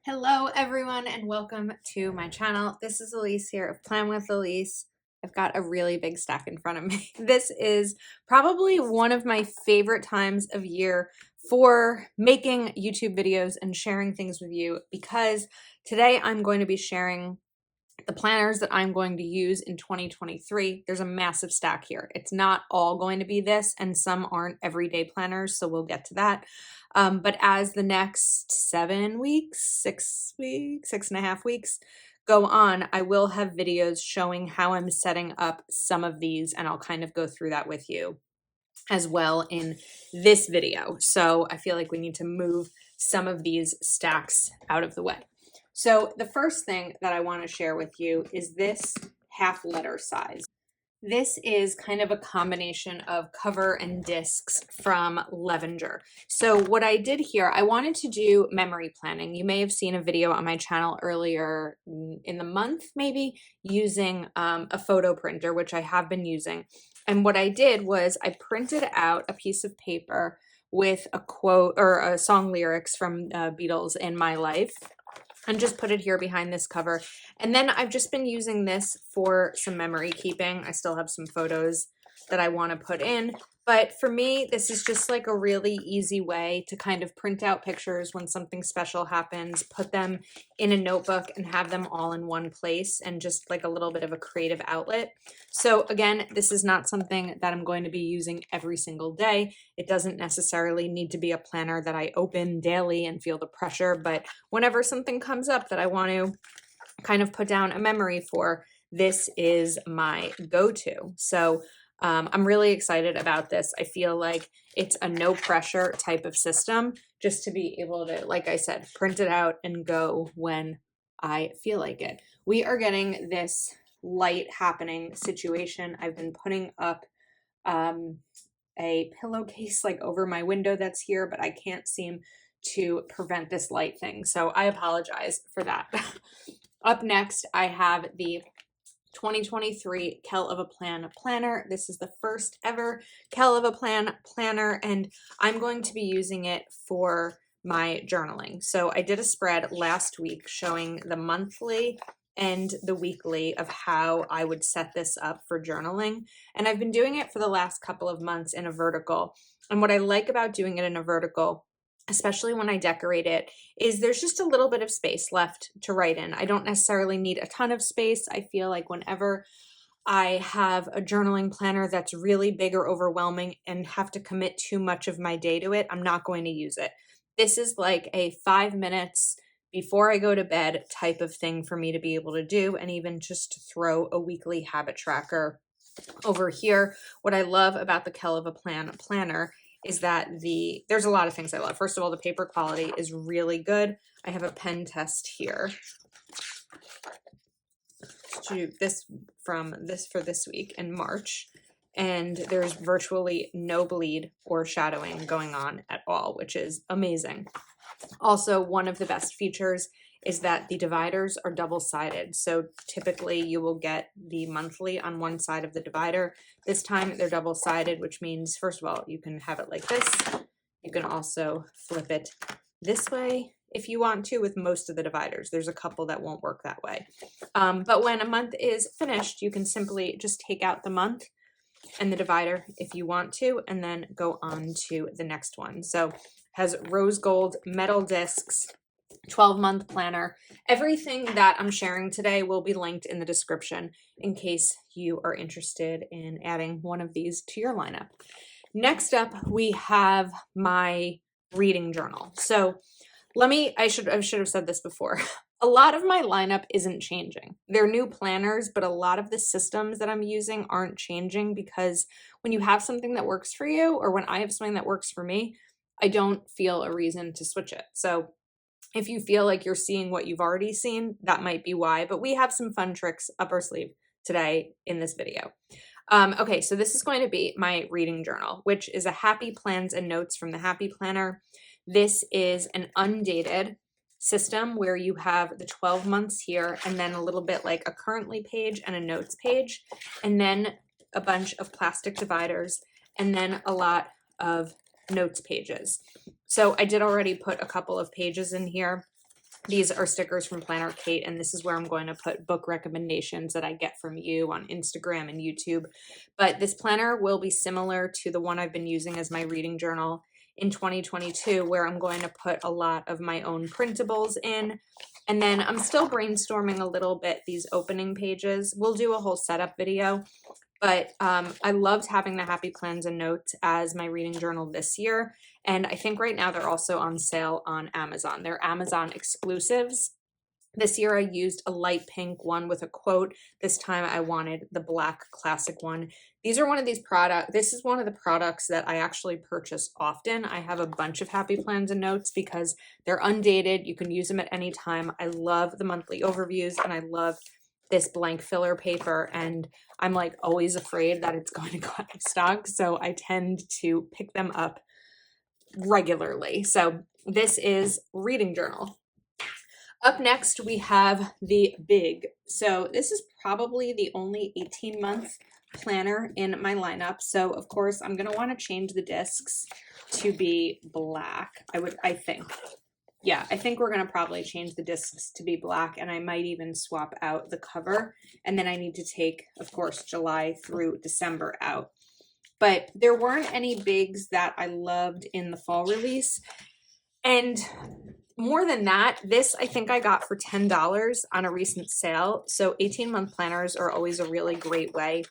Hello everyone and welcome to my channel. This is Elise here of Plan with Elise. I've got a really big stack in front of me. This is probably one of my favorite times of year for making YouTube videos and sharing things with you because today I'm going to be sharing the planners that I'm going to use in 2023. There's a massive stack here. It's not all going to be this, and some aren't everyday planners, so we'll get to that. But as the next 7 weeks, 6 weeks, 6.5 weeks go on, I will have videos showing how I'm setting up some of these, and I'll kind of go through that with you as well in this video. So I feel like we need to move some of these stacks out of the way. So the first thing that I want to share with you is this half letter size. This is kind of a combination of cover and discs from Levenger. So what I did here, I wanted to do memory planning. You may have seen a video on my channel earlier in the month, maybe, using a photo printer, which I have been using. And what I did was I printed out a piece of paper with a quote or a song lyrics from Beatles in My Life, and just put it here behind this cover. And then I've just been using this for some memory keeping. I still have some photos that I want to put in. But for me, this is just like a really easy way to kind of print out pictures when something special happens, put them in a notebook and have them all in one place, and just like a little bit of a creative outlet. So again, this is not something that I'm going to be using every single day. It doesn't necessarily need to be a planner that I open daily and feel the pressure, but whenever something comes up that I want to kind of put down a memory for, this is my go-to. So I'm really excited about this. I feel like it's a no pressure type of system, just to be able to, like I said, print it out and go when I feel like it. We are getting this light happening situation. I've been putting up a pillowcase like over my window that's here, but I can't seem to prevent this light thing. So I apologize for that. Up next, I have the 2023 Kell of a Plan planner. This is the first ever Kell of a Plan planner, and I'm going to be using it for my journaling. So I did a spread last week showing the monthly and the weekly of how I would set this up for journaling. And I've been doing it for the last couple of months in a vertical. And what I like about doing it in a vertical, especially when I decorate it, is there's just a little bit of space left to write in. I don't necessarily need a ton of space. I feel like whenever I have a journaling planner that's really big or overwhelming and have to commit too much of my day to it, I'm not going to use it. This is like a 5 minutes before I go to bed type of thing for me to be able to do, and even just to throw a weekly habit tracker over here. What I love about the Kell of a Plan planner is that there's a lot of things I love. First of all, the paper quality is really good. I have a pen test here to this from this for this week in March, and there's virtually no bleed or shadowing going on at all, which is amazing. Also, one of the best features is that the dividers are double-sided. So typically you will get the monthly on one side of the divider. This time they're double-sided, which means, first of all, you can have it like this. You can also flip it this way if you want to with most of the dividers. There's a couple that won't work that way. But when a month is finished, you can simply just take out the month and the divider if you want to, and then go on to the next one. So has rose gold metal discs, 12-month planner. Everything that I'm sharing today will be linked in the description in case you are interested in adding one of these to your lineup. Next up, we have my reading journal. So I should have said this before. A lot of my lineup isn't changing. They're new planners, but a lot of the systems that I'm using aren't changing, because when you have something that works for you, or when I have something that works for me, I don't feel a reason to switch it. So if you feel like you're seeing what you've already seen, that might be why, but we have some fun tricks up our sleeve today in this video. Okay, so this is going to be my reading journal, which is a Happy Plans and Notes from the Happy Planner. This is an undated system where you have the 12 months here, and then a little bit like a currently page and a notes page, and then a bunch of plastic dividers, and then a lot of notes pages. So I did already put a couple of pages in here These are stickers from Planner Kate, and this is where I'm going to put book recommendations that I get from you on Instagram and YouTube. But this planner will be similar to the one I've been using as my reading journal in 2022, where I'm going to put a lot of my own printables in. And then I'm still brainstorming a little bit these opening pages. We'll do a whole setup video. But I loved having the Happy Plans and Notes as my reading journal this year. And I think right now they're also on sale on Amazon. They're Amazon exclusives. This year I used a light pink one with a quote. This time I wanted the black classic one. These are one of these products. This is one of the products that I actually purchase often. I have a bunch of Happy Plans and Notes because they're undated. You can use them at any time. I love the monthly overviews, and I love this blank filler paper, and I'm like always afraid that it's going to go out of stock, so I tend to pick them up regularly. So this is reading journal. Up next we have the Big. So this is probably the only 18-month planner in my lineup, so of course I'm going to want to change the discs to be black. I think we're going to probably change the discs to be black, and I might even swap out the cover. And then I need to take, of course, July through December out. But there weren't any bigs that I loved in the fall release. And more than that, this I think I got for $10 on a recent sale. So 18-month planners are always a really great way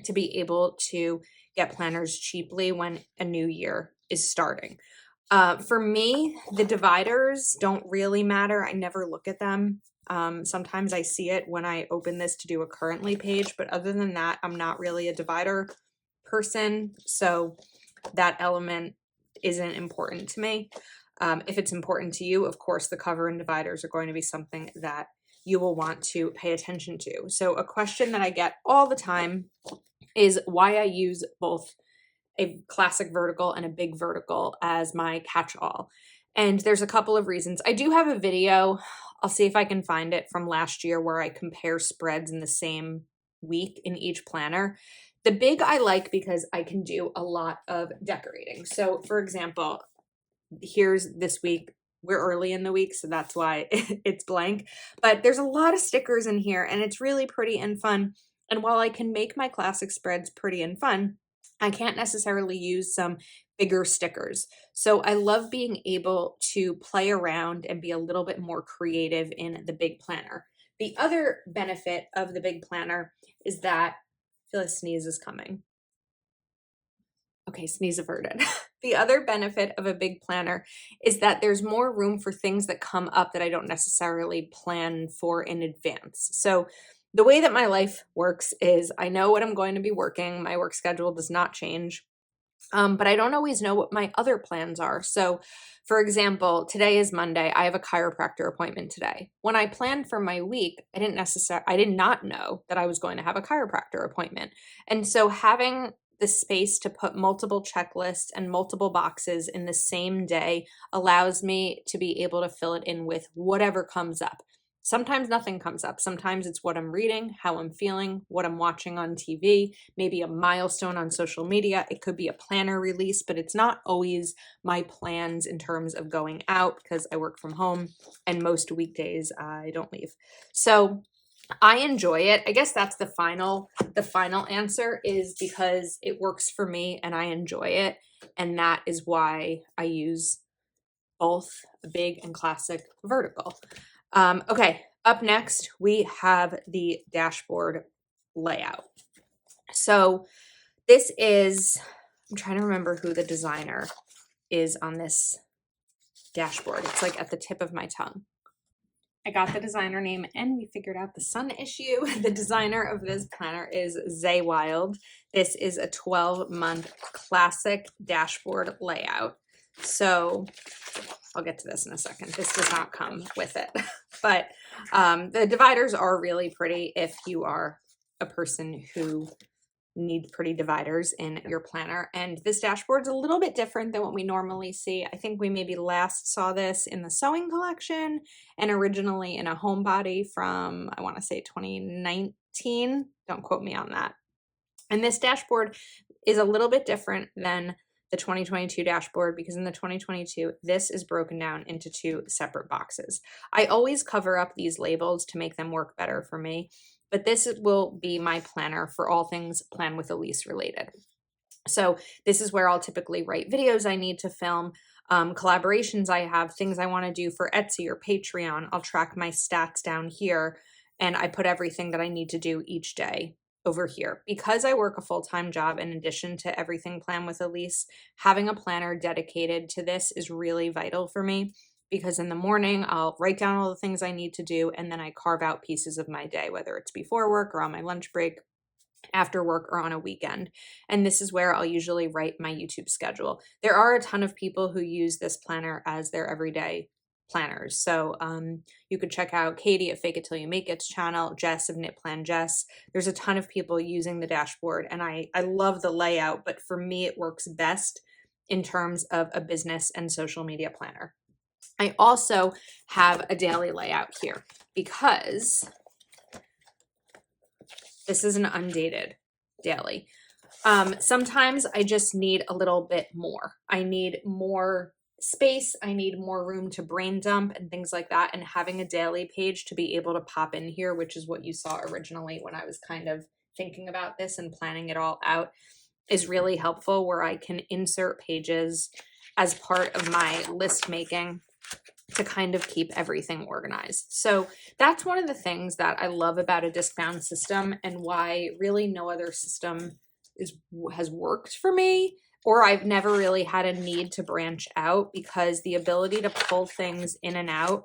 to be able to get planners cheaply when a new year is starting. For me, the dividers don't really matter. I never look at them. Sometimes I see it when I open this to do a currently page, but other than that, I'm not really a divider person, so that element isn't important to me. If it's important to you, of course, the cover and dividers are going to be something that you will want to pay attention to. So a question that I get all the time is why I use both a classic vertical and a big vertical as my catch-all. And there's a couple of reasons. I do have a video, I'll see if I can find it, from last year where I compare spreads in the same week in each planner. The big I like because I can do a lot of decorating. So for example, here's this week. We're early in the week, so that's why it's blank. But there's a lot of stickers in here, and it's really pretty and fun. And while I can make my classic spreads pretty and fun, I can't necessarily use some bigger stickers. So I love being able to play around and be a little bit more creative in the big planner. The other benefit of the big planner is that, I feel a sneeze is coming. Okay, sneeze averted. The other benefit of a big planner is that there's more room for things that come up that I don't necessarily plan for in advance. So the way that my life works is I know what I'm going to be working. My work schedule does not change, but I don't always know what my other plans are. So for example, today is Monday. I have a chiropractor appointment today. When I planned for my week, I did not know that I was going to have a chiropractor appointment. And so having the space to put multiple checklists and multiple boxes in the same day allows me to be able to fill it in with whatever comes up. Sometimes nothing comes up. Sometimes it's what I'm reading, how I'm feeling, what I'm watching on TV, maybe a milestone on social media. It could be a planner release, but it's not always my plans in terms of going out because I work from home and most weekdays I don't leave. So I enjoy it. I guess that's the final answer, is because it works for me and I enjoy it. And that is why I use both a big and classic vertical. Okay, up next, we have the dashboard layout. So this is, I'm trying to remember who the designer is on this dashboard. It's like at the tip of my tongue. I got the designer name and we figured out the sun issue. The designer of this planner is Zay Wild. This is a 12-month classic dashboard layout. So I'll get to this in a second. This does not come with it, but the dividers are really pretty if you are a person who needs pretty dividers in your planner. And this dashboard's a little bit different than what we normally see. I think we maybe last saw this in the sewing collection and originally in a homebody from, I want to say 2019. Don't quote me on that. And this dashboard is a little bit different than the 2022 dashboard because in the 2022, this is broken down into 2 separate boxes. I always cover up these labels to make them work better for me, but this will be my planner for all things Plan with Elise related. So this is where I'll typically write videos I need to film, collaborations I have, things I want to do for Etsy or Patreon. I'll track my stats down here, and I put everything that I need to do each day over here. Because I work a full-time job in addition to everything Plan with Elise, having a planner dedicated to this is really vital for me, because in the morning I'll write down all the things I need to do, and then I carve out pieces of my day, whether it's before work or on my lunch break, after work, or on a weekend. And this is where I'll usually write my YouTube schedule. There are a ton of people who use this planner as their everyday planners. So you could check out Katie at Fake It Till You Make It's channel, Jess of Knit Plan Jess. There's a ton of people using the dashboard, and I love the layout, but for me it works best in terms of a business and social media planner. I also have a daily layout here because this is an undated daily. Sometimes I just need a little bit more. I need more space. I need more room to brain dump and things like that. And having a daily page to be able to pop in here, which is what you saw originally when I was kind of thinking about this and planning it all out, is really helpful, where I can insert pages as part of my list making to kind of keep everything organized. So that's one of the things that I love about a disc-bound system, and why really no other system has worked for me, or I've never really had a need to branch out, because the ability to pull things in and out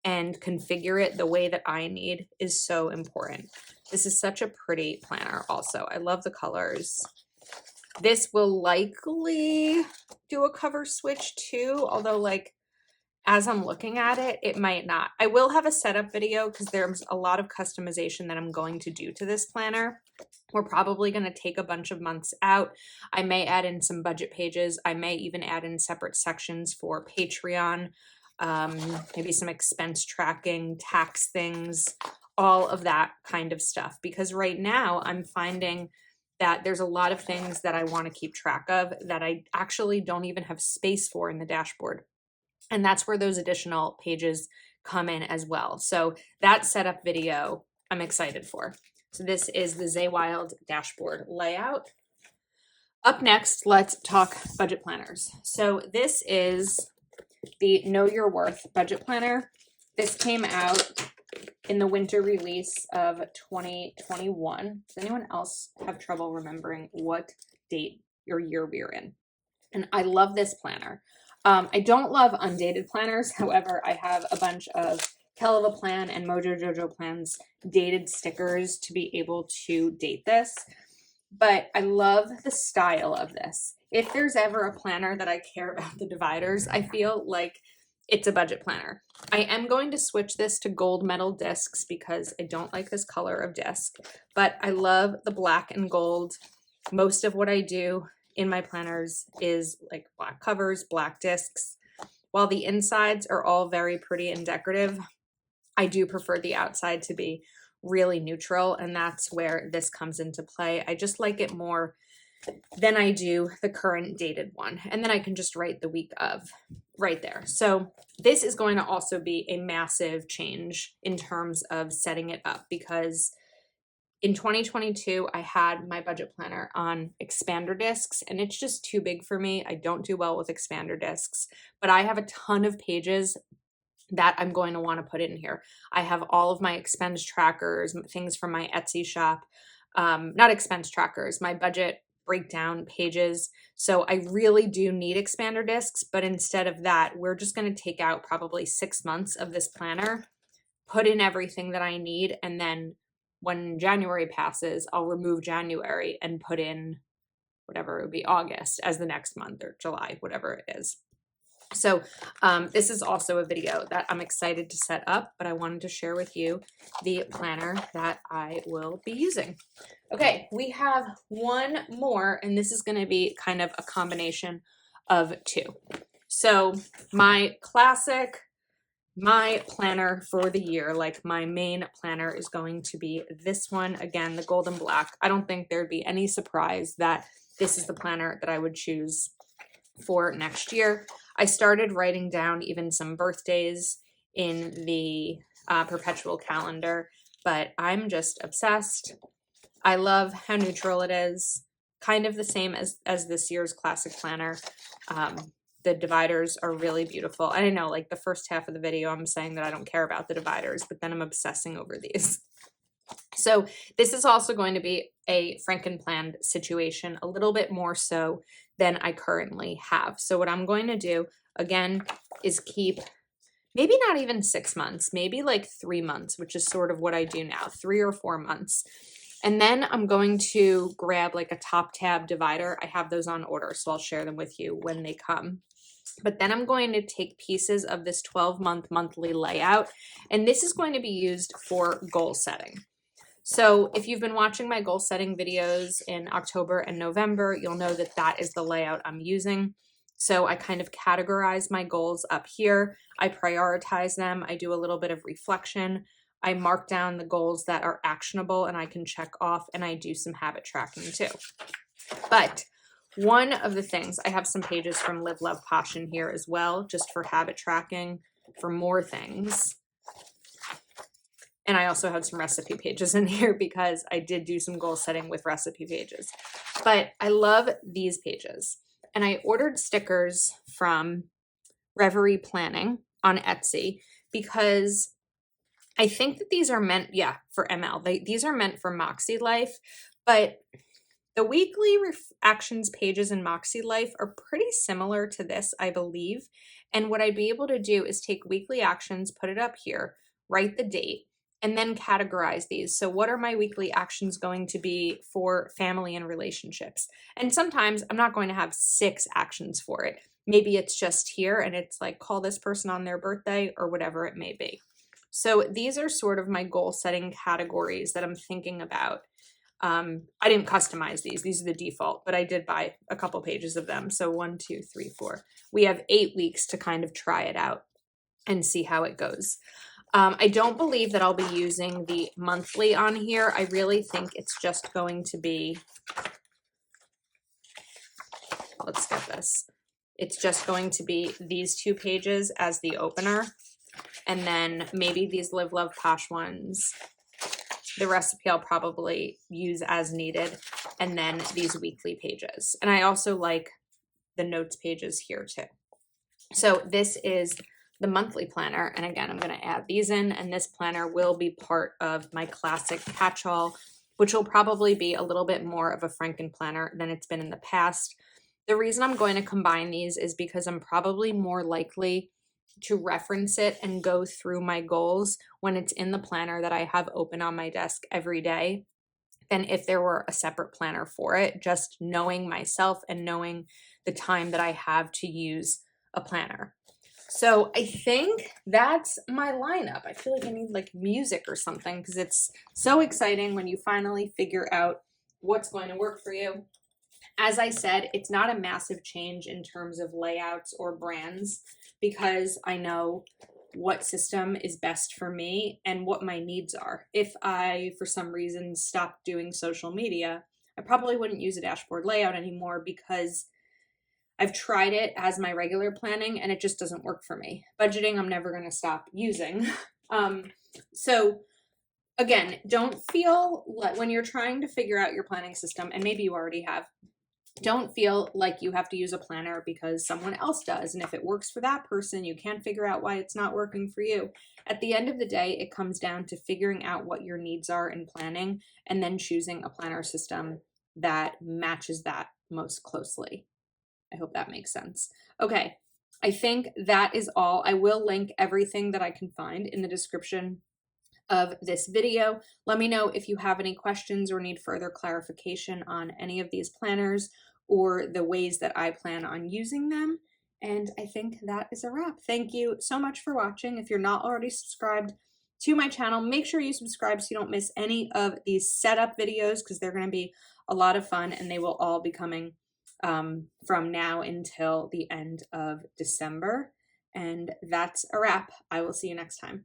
and configure it the way that I need is so important. This is such a pretty planner also. I love the colors. This will likely do a cover switch too, although like as I'm looking at it, it might not. I will have a setup video because there's a lot of customization that I'm going to do to this planner. We're probably going to take a bunch of months out. I may add in some budget pages. I may even add in separate sections for Patreon, maybe some expense tracking, tax things, all of that kind of stuff. Because right now I'm finding that there's a lot of things that I want to keep track of that I actually don't even have space for in the dashboard. And that's where those additional pages come in as well. So that setup video I'm excited for. So this is the Zaywild dashboard layout. Up next, let's talk budget planners. So this is the Know Your Worth budget planner. This came out in the winter release of 2021. Does anyone else have trouble remembering what date or year we're in? And I love this planner. I don't love undated planners. However, I have a bunch of Kelava Plan and Mojo Jojo Plans dated stickers to be able to date this. But I love the style of this. If there's ever a planner that I care about the dividers, I feel like it's a budget planner. I am going to switch this to gold metal discs because I don't like this color of disc, but I love the black and gold. Most of what I do in my planners is like black covers, black discs. While the insides are all very pretty and decorative, I do prefer the outside to be really neutral, and that's where this comes into play. I just like it more than I do the current dated one, and then I can just write the week of right there. So this is going to also be a massive change in terms of setting it up, because in 2022, I had my budget planner on expander discs, and it's just too big for me. I don't do well with expander discs, but I have a ton of pages that I'm going to want to put in here. I have all of my expense trackers, things from my Etsy shop, not expense trackers, my budget breakdown pages. So I really do need expander discs, but instead of that, we're just going to take out probably 6 months of this planner, put in everything that I need, and then when January passes, I'll remove January and put in whatever it would be, August as the next month, or July, whatever it is. So this is also a video that I'm excited to set up, but I wanted to share with you the planner that I will be using. Okay, we have one more, and this is going to be kind of a combination of two. So my planner for the year, like my main planner, is going to be this one. Again, the gold and black. I don't think there'd be any surprise that this is the planner that I would choose for next year. I started writing down even some birthdays in the perpetual calendar, but I'm just obsessed. I love how neutral it is, kind of the same as this year's classic planner. The dividers are really beautiful. And I know, like, the first half of the video, I'm saying that I don't care about the dividers, but then I'm obsessing over these. So this is also going to be a Frankenplanned situation, a little bit more so than I currently have. So what I'm going to do, again, is keep maybe not even 6 months, maybe like 3 months, which is sort of what I do now, 3 or 4 months. And then I'm going to grab like a top tab divider. I have those on order, so I'll share them with you when they come. But then I'm going to take pieces of this 12-month monthly layout, and this is going to be used for goal setting. So if you've been watching my goal setting videos in October and November, you'll know that that is the layout I'm using. So I kind of categorize my goals up here. I prioritize them. I do a little bit of reflection. I mark down the goals that are actionable and I can check off, and I do some habit tracking too. But one of the things, I have some pages from Live, Love, Passion here as well, just for habit tracking, for more things. And I also have some recipe pages in here because I did do some goal setting with recipe pages. But I love these pages. And I ordered stickers from Reverie Planning on Etsy because I think that these are meant, for ML. These are meant for Moxie Life, but the weekly actions pages in Moxie Life are pretty similar to this, I believe. And what I'd be able to do is take weekly actions, put it up here, write the date, and then categorize these. So what are my weekly actions going to be for family and relationships? And sometimes I'm not going to have 6 actions for it. Maybe it's just here and it's like, call this person on their birthday or whatever it may be. So these are sort of my goal setting categories that I'm thinking about. I didn't customize these. These are the default, but I did buy a couple pages of them. So 1, 2, 3, 4. We have 8 weeks to kind of try it out and see how it goes. I don't believe that I'll be using the monthly on here. I really think it's just going to be, let's get this. It's just going to be these 2 pages as the opener. And then maybe these Live, Love, Posh ones. The recipe I'll probably use as needed. And then these weekly pages. And I also like the notes pages here too. So this is the monthly planner. And again, I'm going to add these in, and this planner will be part of my classic catch-all, which will probably be a little bit more of a Franken planner than it's been in the past. The reason I'm going to combine these is because I'm probably more likely to reference it and go through my goals when it's in the planner that I have open on my desk every day than if there were a separate planner for it, just knowing myself and knowing the time that I have to use a planner. So I think that's my lineup. I feel like I need like music or something because it's so exciting when you finally figure out what's going to work for you. As I said, it's not a massive change in terms of layouts or brands because I know what system is best for me and what my needs are. If I, for some reason, stopped doing social media, I probably wouldn't use a dashboard layout anymore because I've tried it as my regular planning and it just doesn't work for me. Budgeting, I'm never going to stop using. So again, don't feel like when you're trying to figure out your planning system, and maybe you already have, don't feel like you have to use a planner because someone else does. And if it works for that person, you can't figure out why it's not working for you. At the end of the day, it comes down to figuring out what your needs are in planning and then choosing a planner system that matches that most closely. I hope that makes sense. Okay, I think that is all. I will link everything that I can find in the description of this video. Let me know if you have any questions or need further clarification on any of these planners or the ways that I plan on using them. And I think that is a wrap. Thank you so much for watching. If you're not already subscribed to my channel, make sure you subscribe so you don't miss any of these setup videos because they're going to be a lot of fun and they will all be coming from now until the end of December. And that's a wrap. I will see you next time.